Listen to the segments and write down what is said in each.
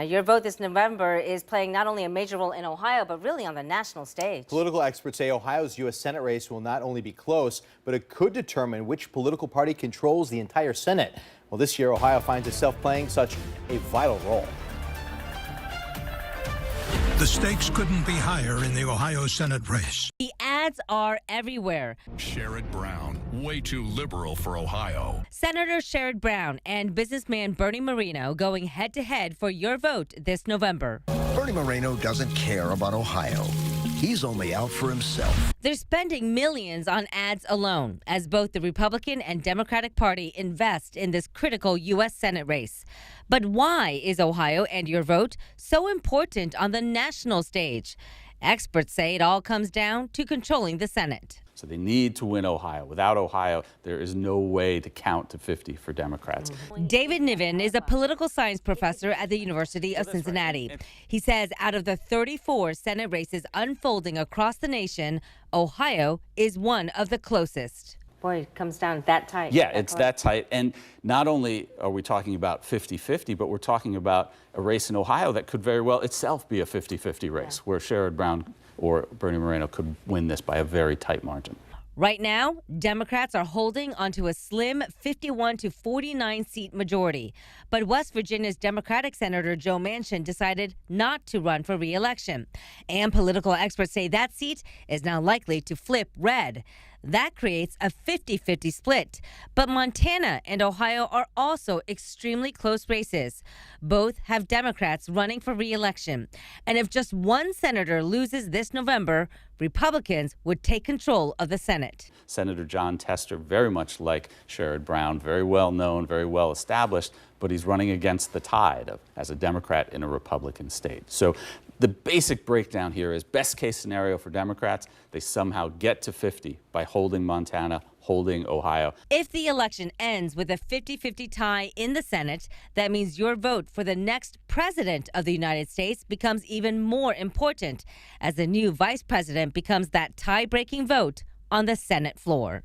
Now, Your Vote this November is playing not only a major role in Ohio, but really on the national stage. Political experts say Ohio's U.S. Senate race will not only be close, but it could determine which political party controls the entire Senate. Well, this year, Ohio finds itself playing such a vital role. The stakes couldn't be higher in the Ohio Senate race. The ads are everywhere. Sherrod Brown, way too liberal for Ohio. Senator Sherrod Brown and businessman Bernie Moreno going head-to-head for Your Vote this November. Bernie Moreno doesn't care about Ohio. He's only out for himself. They're spending millions on ads alone as both the Republican and Democratic Party invest in this critical U.S. Senate race. But why is Ohio and Your Vote so important on the national stage? Experts say it all comes down to controlling the Senate. So they need to win Ohio. Without Ohio, there is no way to count to 50 for Democrats. David Niven is a political science professor at the University of Cincinnati. He says out of the 34 Senate races unfolding across the nation, Ohio is one of the closest. Boy, it comes down that tight. Yeah, it's that tight. And not only are we talking about 50-50, but we're talking about a race in Ohio that could very well itself be a 50-50 race, where Sherrod Brown or Bernie Moreno could win this by a very tight margin. Right now, Democrats are holding onto a slim 51 to 49 seat majority. But West Virginia's Democratic Senator Joe Manchin decided not to run for re-election. And political experts say that seat is now likely to flip red. That creates a 50-50 split. But Montana and Ohio are also extremely close races. Both have Democrats running for re-election. And if just one senator loses this November, Republicans would take control of the Senate. Senator John Tester, very much like Sherrod Brown, very well known, very well established, but he's running against the tide as a Democrat in a Republican state. So the basic breakdown here is best case scenario for Democrats, they somehow get to 50 by holding Montana, holding Ohio. If the election ends with a 50-50 tie in the Senate, that means Your Vote for the next president of the United States becomes even more important as the new vice president becomes that tie-breaking vote on the Senate floor.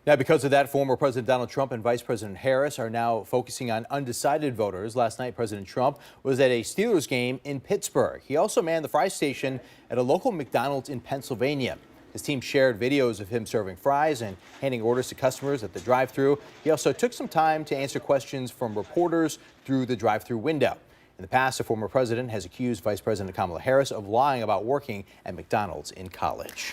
Now, because of that, former President Donald Trump and Vice President Harris are now focusing on undecided voters. Last night, President Trump was at a Steelers game in Pittsburgh. He also manned the fry station at a local McDonald's in Pennsylvania. His team shared videos of him serving fries and handing orders to customers at the drive-thru. He also took some time to answer questions from reporters through the drive-thru window. In the past, the former president has accused Vice President Kamala Harris of lying about working at McDonald's in college.